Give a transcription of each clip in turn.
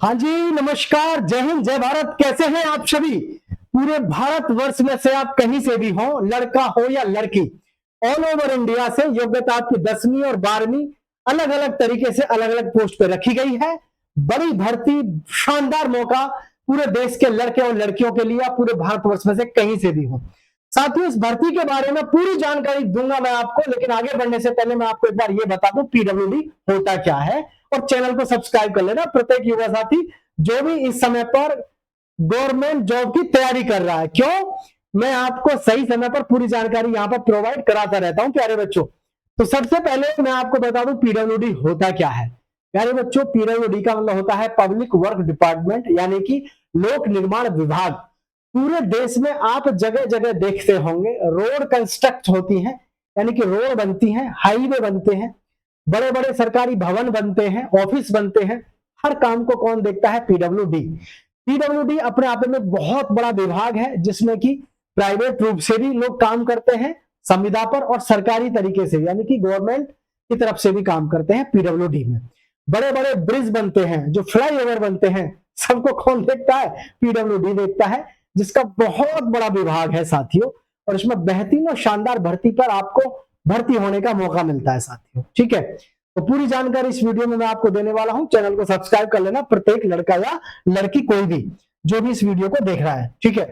हाँ जी, नमस्कार, जय हिंद, जय भारत। कैसे हैं आप सभी? पूरे भारत वर्ष में से आप कहीं से भी हो, लड़का हो या लड़की, ऑल ओवर इंडिया से योग्यता आपकी 10वीं और 12वीं अलग अलग तरीके से अलग अलग पोस्ट पे रखी गई है। बड़ी भर्ती, शानदार मौका पूरे देश के लड़के और लड़कियों के लिए, पूरे भारतवर्ष में से कहीं से भी हो। साथियों, इस भर्ती के बारे में पूरी जानकारी दूंगा मैं आपको, लेकिन आगे बढ़ने से पहले मैं आपको एक बार ये बता दूं पीडब्ल्यूडी होता क्या है, और चैनल को सब्सक्राइब कर लेना। प्रत्येक युवा साथी जो भी इस समय पर गवर्नमेंट जॉब की तैयारी कर रहा है, क्यों मैं आपको सही समय पर पूरी जानकारी यहां पर प्रोवाइड कराता रहता हूं प्यारे बच्चों। तो सबसे पहले मैं आपको बता दूं पीडब्ल्यूडी होता क्या है। प्यारे बच्चों, पीडब्ल्यूडी का मतलब होता है पब्लिक वर्क डिपार्टमेंट, यानी कि लोक निर्माण विभाग। पूरे देश में आप जगह जगह देखते होंगे रोड कंस्ट्रक्ट होती हैं, यानी कि रोड बनती हैं, हाईवे बनते हैं, बड़े बड़े सरकारी भवन बनते हैं, ऑफिस बनते हैं। हर काम को कौन देखता है? पीडब्ल्यूडी। पीडब्ल्यूडी अपने आप में बहुत बड़ा विभाग है, जिसमें कि प्राइवेट रूप से भी लोग काम करते हैं संविदा पर, और सरकारी तरीके से यानी कि गवर्नमेंट की तरफ से भी काम करते हैं पीडब्ल्यूडी में। बड़े बड़े ब्रिज बनते हैं, जो फ्लाईओवर बनते हैं, सबको कौन देखता है? पीडब्ल्यूडी देखता है, जिसका बहुत बड़ा विभाग है साथियों। और इसमें बेहतरीन और शानदार भर्ती पर आपको भर्ती होने का मौका मिलता है साथियों। ठीक है, तो पूरी जानकारी इस वीडियो में मैं आपको देने वाला हूं। चैनल को सब्सक्राइब कर लेना, प्रत्येक लड़का या लड़की कोई भी जो भी इस वीडियो को देख रहा है। ठीक है,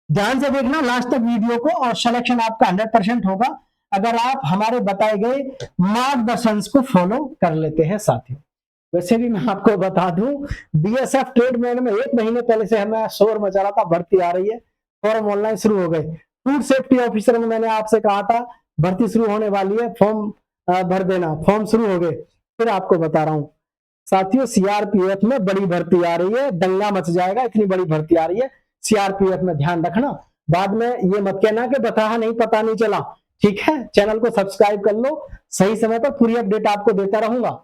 ध्यान से देखना लास्ट तक वीडियो को, और सिलेक्शन आपका 100% होगा अगर आप हमारे बताए गए मार्गदर्शन को फॉलो कर लेते हैं साथियों। वैसे भी मैं आपको बता दूं, बीएसएफ ट्रेडमैन में 1 महीने पहले से हमें शोर मचा रहा था, भर्ती आ रही है, फॉर्म ऑनलाइन शुरू हो गए। फूड सेफ्टी ऑफिसर में मैंने आपसे कहा था भर्ती शुरू होने वाली है, फॉर्म भर देना, फॉर्म शुरू हो गए। फिर आपको बता रहा हूं साथियों, सीआरपीएफ में बड़ी भर्ती आ रही है, दंगा मच जाएगा, इतनी बड़ी भर्ती आ रही है सीआरपीएफ में, ध्यान रखना। बाद में ये मत कहना कि बता नहीं, पता नहीं चला। ठीक है, चैनल को सब्सक्राइब कर लो, सही समय पर पूरी अपडेट आपको देता रहूंगा।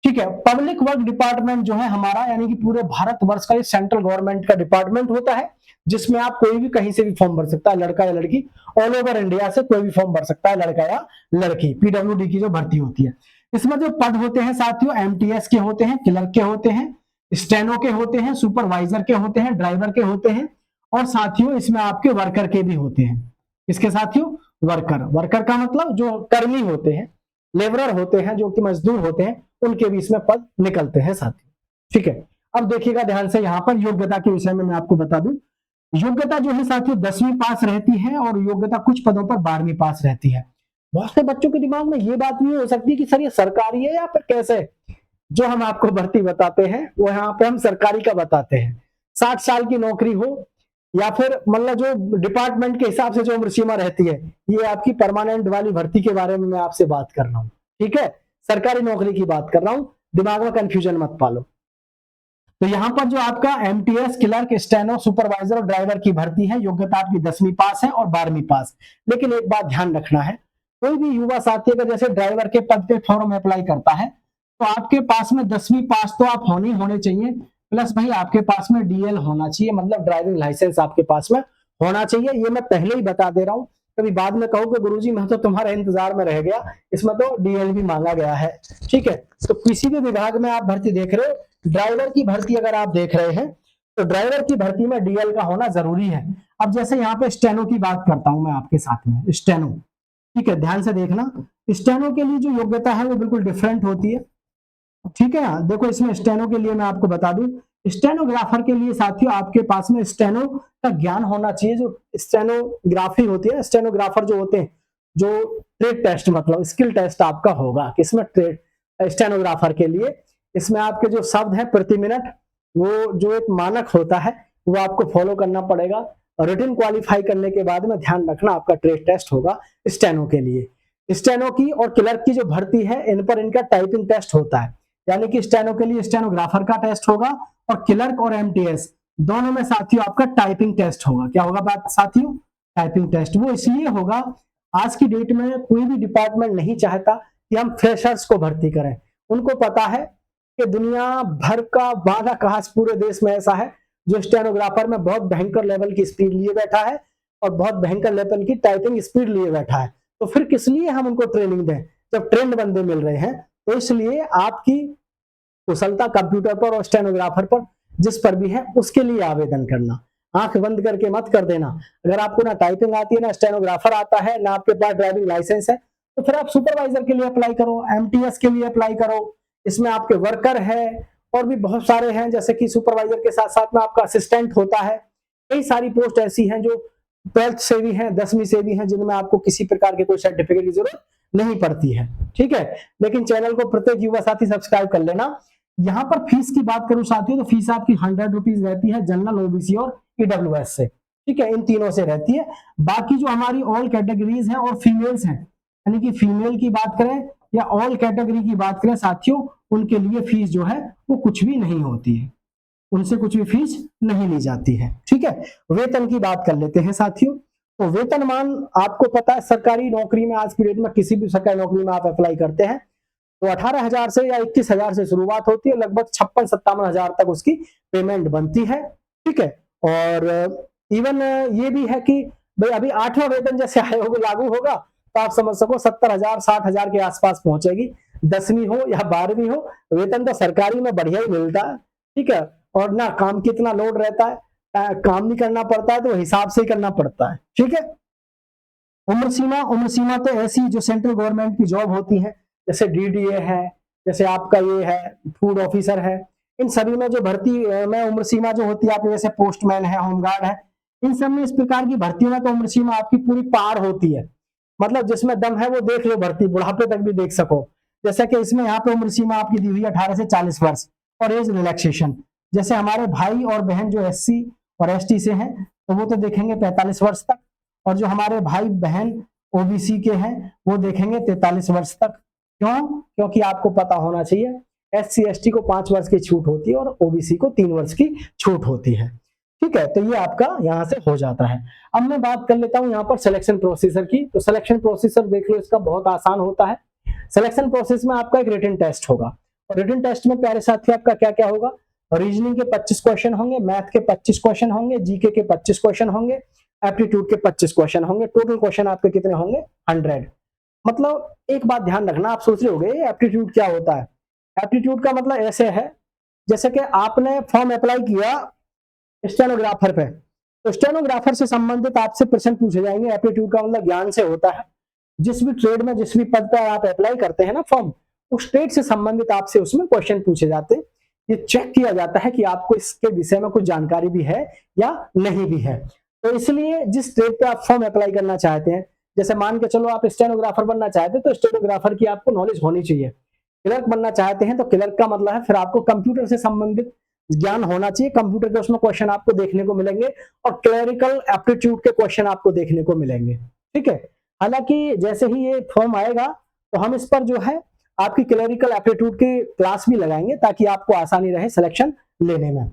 ठीक है, पब्लिक वर्क डिपार्टमेंट जो है हमारा, यानी कि पूरे भारत वर्ष का ये सेंट्रल गवर्नमेंट का डिपार्टमेंट होता है, जिसमें आप कोई भी कहीं से भी फॉर्म भर सकता है, लड़का या लड़की, ऑल ओवर इंडिया से कोई भी फॉर्म भर सकता है, लड़का या लड़की। पीडब्ल्यूडी की जो भर्ती होती है, इसमें जो पद होते हैं साथियों, एमटीएस के होते हैं, क्लर्क के होते हैं, स्टेनो के होते हैं, सुपरवाइजर के होते हैं, ड्राइवर के होते हैं, और साथियों इसमें आपके वर्कर के भी होते हैं। किसके साथियों? वर्कर। वर्कर का मतलब जो कर्मी होते हैं, लेबरर होते हैं, जो कि मजदूर होते हैं, उनके भी इसमें पद निकलते हैं साथियों। ठीक है, अब देखिएगा ध्यान से, यहाँ पर योग्यता के विषय में मैं आपको बता दूं। योग्यता जो है साथियों 10वीं पास रहती है, और योग्यता कुछ पदों पर 12वीं पास रहती है। बहुत से बच्चों के दिमाग में ये बात भी हो सकती है कि सर ये सरकारी है या फिर कैसे। जो हम आपको भर्ती बताते हैं वो यहाँ पे हम सरकारी का बताते हैं। 60 साल की नौकरी हो, या फिर मतलब जो डिपार्टमेंट के हिसाब से जो उम्र सीमा रहती है, ये आपकी परमानेंट वाली भर्ती के बारे में मैं आपसे बात कर रहा हूँ। ठीक है, सरकारी नौकरी की बात कर रहा हूँ, दिमाग में कंफ्यूजन मत पालो। तो यहाँ पर जो आपका एमटीएस, क्लर्क, स्टेनो, सुपरवाइजर और ड्राइवर की भर्ती है, योग्यता आपकी 10वीं पास है और 12वीं पास। लेकिन एक बात ध्यान रखना है, कोई भी युवा साथी अगर जैसे ड्राइवर के पद पे फॉर्म अप्लाई करता है, तो आपके पास में 10वीं पास तो आप होने चाहिए, प्लस भाई आपके पास में डीएल होना चाहिए, मतलब ड्राइविंग लाइसेंस आपके पास में होना चाहिए। ये मैं पहले ही बता दे रहा हूँ, कभी बाद में कहो कि गुरुजी मैं तो तुम्हारे इंतजार में रह गया, इसमें तो डीएल भी मांगा गया है। ठीक है, तो किसी भी विभाग में आप भर्ती देख रहे हो, ड्राइवर की भर्ती अगर आप देख रहे हैं, तो ड्राइवर की भर्ती में डीएल का होना जरूरी है। अब जैसे यहाँ पे स्टेनो की बात करता हूं मैं आपके साथ में, स्टेनो। ठीक है, ध्यान से देखना, स्टेनो के लिए जो योग्यता है वो बिल्कुल डिफरेंट होती है। ठीक है, देखो इसमें स्टेनो के लिए मैं आपको बता दूं, स्टेनोग्राफर के लिए साथियों आपके पास में स्टेनो का ज्ञान होना चाहिए। जो स्टेनोग्राफी होती है, स्टेनोग्राफर जो होते हैं, जो ट्रेड टेस्ट मतलब स्किल टेस्ट आपका होगा किसमें? ट्रेड स्टेनोग्राफर के लिए। इसमें आपके जो शब्द है प्रति मिनट, वो जो एक मानक होता है वो आपको फॉलो करना पड़ेगा। रिटन क्वालिफाई करने के बाद में ध्यान रखना आपका ट्रेड टेस्ट होगा स्टेनो के लिए। स्टेनो की और क्लर्क की जो भर्ती है, इन पर इनका टाइपिंग टेस्ट होता है, यानी कि स्टेनो के लिए स्टेनोग्राफर का टेस्ट होगा, और क्लर्क और एमटीएस दोनों में साथियों आपका टाइपिंग टेस्ट होगा। क्या होगा बात साथियों? Typing test. वो इसलिए होगा, आज की डेट में कोई भी डिपार्टमेंट नहीं चाहता कि हम फ्रेशर्स को भर्ती करें। उनको पता है कि दुनिया भर का बाधा कहां पूरे देश में ऐसा है जो स्टेनोग्राफर में बहुत भयंकर लेवल की स्पीड लिए बैठा है, और बहुत भयंकर लेवल की टाइपिंग स्पीड लिए बैठा है। तो फिर किस लिए हम उनको ट्रेनिंग दें जब ट्रेंड बंदे मिल रहे हैं? तो इसलिए आपकी कुशलता कंप्यूटर पर और स्टेनोग्राफर पर जिस पर भी है उसके लिए आवेदन करना। आंख बंद करके मत कर देना। अगर आपको ना टाइपिंग आती है, ना स्टेनोग्राफर आता है, ना आपके पास ड्राइविंग लाइसेंस है, तो फिर आप सुपरवाइजर के लिए अप्लाई करो, एमटीएस के लिए अप्लाई करो। इसमें आपके वर्कर है और भी बहुत सारे हैं, जैसे कि सुपरवाइजर के साथ साथ में आपका असिस्टेंट होता है। कई सारी पोस्ट ऐसी हैं जो 12th से भी हैं, 10वीं से भी हैं, जिनमें आपको किसी प्रकार के कोई सर्टिफिकेट की जरूरत नहीं पड़ती है। ठीक है, लेकिन चैनल को प्रत्येक युवा साथी सब्सक्राइब कर लेना। यहाँ पर फीस की बात करूं साथियों, तो फीस आपकी 100 रुपीज रहती है जनरल, ओबीसी और ईडब्ल्यूएस से। ठीक है, इन तीनों से रहती है। बाकी जो हमारी ऑल कैटेगरीज हैं और फीमेल्स हैं, यानी कि फीमेल की बात करें या ऑल कैटेगरी की बात करें साथियों, उनके लिए फीस जो है वो कुछ भी नहीं होती है, उनसे कुछ भी फीस नहीं ली जाती है। ठीक है, वेतन की बात कर लेते हैं साथियों। तो वेतनमान आपको पता है, सरकारी नौकरी में आज की डेट में किसी भी सरकारी नौकरी में आप अप्लाई करते हैं तो 18,000 से या 21,000 से शुरुआत होती है, लगभग 56-57 हजार तक उसकी पेमेंट बनती है। ठीक है, और इवन ये भी है कि भाई अभी 8वां वेतन जैसे आयोग लागू होगा तो आप समझ सको 70,000 60,000 के आसपास पहुंचेगी। 10वीं हो या 12वीं हो, वेतन तो सरकारी में बढ़िया ही मिलता है। ठीक है, और ना काम कितना लोड रहता है, काम नहीं करना पड़ता है तो हिसाब से ही करना पड़ता है। ठीक है, उम्र सीमा तो ऐसी जो सेंट्रल गवर्नमेंट की जॉब होती है, जैसे डीडीए है, जैसे आपका ये है फूड ऑफिसर है, इन सभी में जो भर्ती में उम्र सीमा जो होती है आपकी, जैसे पोस्टमैन है, होमगार्ड है, इन सब में इस प्रकार की भर्तियों में तो उम्र सीमा आपकी पूरी पार होती है। मतलब जिसमें दम है वो देख लो भर्ती, बुढ़ापे तक भी देख सको। जैसे कि इसमें यहाँ पे उम्र सीमा आपकी दी हुई है 18 से 40 वर्ष और एज रिलैक्सेशन। जैसे हमारे भाई और बहन जो एससी और एसटी से हैं तो वो तो देखेंगे 45 वर्ष तक, और जो हमारे भाई बहन ओबीसी के हैं वो देखेंगे 43 वर्ष तक। क्यों? क्योंकि आपको पता होना चाहिए एससी एसटी को 5 वर्ष की छूट होती है और ओबीसी को 3 वर्ष की छूट होती है। ठीक है, तो ये आपका यहाँ से हो जाता है। अब मैं बात कर लेता हूँ यहाँ पर सिलेक्शन प्रोसीजर की। तो सिलेक्शन प्रोसीजर देख लो, इसका बहुत आसान होता है। सिलेक्शन प्रोसेस में आपका एक रिटन टेस्ट होगा, और रिटन टेस्ट में प्यारे साथी आपका क्या क्या होगा, रीजनिंग के 25 क्वेश्चन होंगे, मैथ के 25 क्वेश्चन होंगे, जीके के 25 क्वेश्चन होंगे, एप्टीट्यूड के 25 क्वेश्चन होंगे। टोटल क्वेश्चन आपके कितने होंगे? 100। मतलब एक बात ध्यान रखना, आप सोच रहे होंगे एप्टीट्यूड क्या होता है। एप्टीट्यूड का मतलब ऐसे है, जैसे कि आपने फॉर्म अप्लाई किया स्टेनोग्राफर पे, तो स्टेनोग्राफर से संबंधित आपसे प्रश्न पूछे जाएंगे। एप्टीट्यूड का मतलब ज्ञान से होता है। जिस भी ट्रेड में जिस भी पद पर आप अप्लाई करते हैं ना फॉर्म, उस ट्रेड से संबंधित आपसे उसमें क्वेश्चन पूछे जाते हैं। ये चेक किया जाता है कि आपको इसके विषय में कुछ जानकारी भी है या नहीं भी है। तो इसलिए जिस ट्रेड पे आप फॉर्म अप्लाई करना चाहते हैं, जैसे मान के चलो आप स्टेनोग्राफर बनना चाहते हैं तो स्टेनोग्राफर की आपको नॉलेज होनी चाहिए। क्लर्क बनना चाहते हैं तो क्लर्क का मतलब है फिर आपको कंप्यूटर से संबंधित ज्ञान होना चाहिए। कंप्यूटर के उसमें क्वेश्चन आपको देखने को मिलेंगे और क्लरिकल एप्टीट्यूड के क्वेश्चन आपको देखने को मिलेंगे। ठीक है, हालांकि जैसे ही ये फॉर्म आएगा तो हम इस पर जो है आपकी क्लरिकल एप्टीट्यूड की क्लास भी लगाएंगे ताकि आपको आसानी रहे सिलेक्शन लेने में।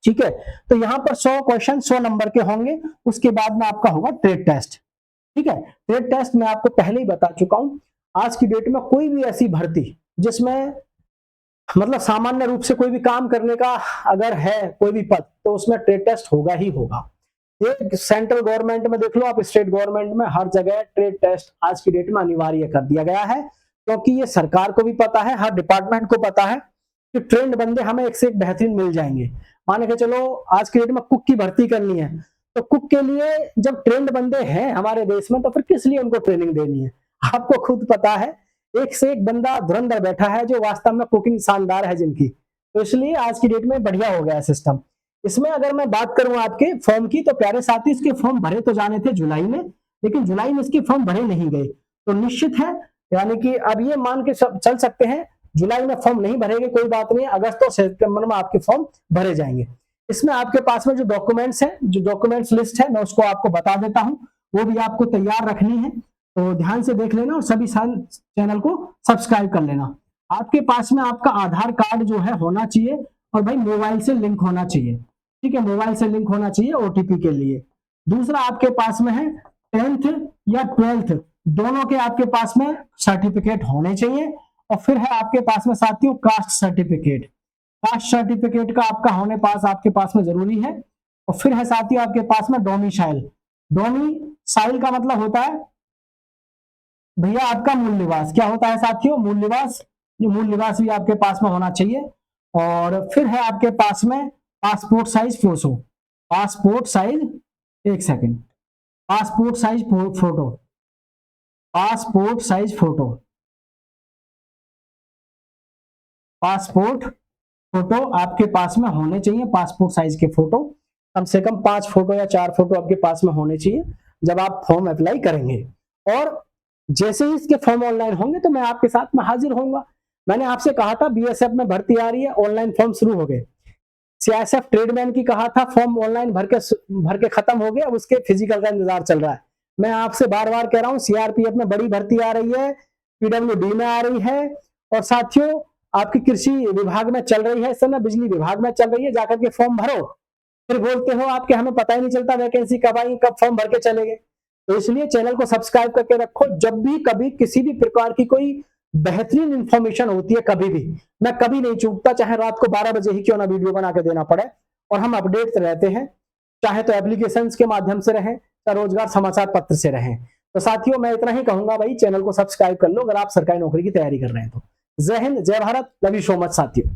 ठीक है, तो यहाँ पर 100 क्वेश्चन 100 नंबर के होंगे। उसके बाद में आपका होगा ट्रेड टेस्ट। ठीक है, ट्रेड टेस्ट मैं आपको पहले ही बता चुका हूं, आज की डेट में कोई भी ऐसी भर्ती जिसमें मतलब सामान्य रूप से कोई भी काम करने का अगर है कोई भी पद, तो उसमें ट्रेड टेस्ट होगा ही होगा। ये सेंट्रल गवर्नमेंट में देख लो, आप स्टेट गवर्नमेंट में, हर जगह ट्रेड टेस्ट आज की डेट में अनिवार्य कर दिया गया है। क्योंकि ये सरकार को भी पता है, हर डिपार्टमेंट को पता है कि ट्रेंड बंदे हमें एक से एक बेहतरीन मिल जाएंगे। मान के चलो आज की डेट में कुक की भर्ती करनी है, तो कुक के लिए जब ट्रेंड बंदे हैं हमारे देश में, तो फिर किस लिए उनको ट्रेनिंग देनी है? आपको खुद पता है एक से एक बंदा धुरंधर बैठा है जो वास्तव में कुकिंग शानदार है जिनकी। तो इसलिए आज की डेट में बढ़िया हो गया है सिस्टम। इसमें अगर मैं बात करूं आपके फॉर्म की, तो प्यारे साथी इसके फॉर्म भरे तो जाने थे जुलाई में, लेकिन जुलाई में इसके फॉर्म भरे नहीं गए। तो निश्चित है, यानी कि अब ये मान के चल सकते हैं जुलाई में फॉर्म नहीं भरेंगे, कोई बात नहीं, अगस्त और सितंबर में आपके फॉर्म भरे जाएंगे। इसमें आपके पास में जो डॉक्यूमेंट्स है, जो डॉक्यूमेंट्स लिस्ट है, मैं उसको आपको बता देता हूं, वो भी आपको तैयार रखनी है। तो ध्यान से देख लेना और सभी चैनल को सब्सक्राइब कर लेना। आपके पास में आपका आधार कार्ड जो है होना चाहिए, और भाई मोबाइल से लिंक होना चाहिए। ठीक है, मोबाइल से लिंक होना चाहिए ओटीपी के लिए। दूसरा आपके पास में है 10th या 12th दोनों के आपके पास में सर्टिफिकेट होने चाहिए। और फिर है आपके पास में साथियों कास्ट सर्टिफिकेट। कास्ट सर्टिफिकेट का आपका होने पास आपके पास में जरूरी है। और फिर है साथियों आपके पास में डोमिसाइल। डोमिसाइल का मतलब होता है भैया आपका मूल निवास। क्या होता है साथियों? मूल निवास। जो मूल निवास भी आपके पास में होना चाहिए। और फिर है आपके पास में passport size photo, passport size, एक second, passport size photo, passport size photo, passport photo आपके पास में होने चाहिए। पासपोर्ट साइज के फोटो कम से कम 5 फोटो या 4 फोटो आपके पास में होने चाहिए जब आप फॉर्म अप्लाई करेंगे। और जैसे ही इसके फॉर्म ऑनलाइन होंगे तो मैं आपके साथ में हाजिर होऊंगा। मैंने आपसे कहा था बीएसएफ में भर्ती आ रही है, ऑनलाइन फॉर्म शुरू हो गए। सीआईएसएफ ट्रेडमैन की कहा था फॉर्म ऑनलाइन भर के खत्म हो गया, अब उसके फिजिकल का इंतजार चल रहा है। मैं आपसे बार बार कह रहा हूँ सीआरपीएफ में बड़ी भर्ती आ रही है, पीडब्ल्यूडी में आ रही है, और साथियों आपकी कृषि विभाग में चल रही है, इस समय बिजली विभाग में चल रही है। जाकर के फॉर्म भरो, फिर बोलते हो आपके हमें पता ही नहीं चलता वैकेंसी कब आई, कब फॉर्म भर के चले गए। तो इसलिए चैनल को सब्सक्राइब करके रखो, जब भी कभी किसी भी प्रकार की कोई बेहतरीन इंफॉर्मेशन होती है कभी भी, मैं कभी नहीं चूकता, चाहे रात को 12 बजे ही क्यों ना वीडियो बना के देना पड़े। और हम अपडेट रहते हैं, चाहे तो एप्लीकेशंस के माध्यम से रहें या रोजगार समाचार पत्र से रहें। तो साथियों मैं इतना ही कहूंगा भाई, चैनल को सब्सक्राइब कर लो अगर आप सरकारी नौकरी की तैयारी कर रहे हैं तो। जय हिंद, जय Bharat, love you so much साथियों।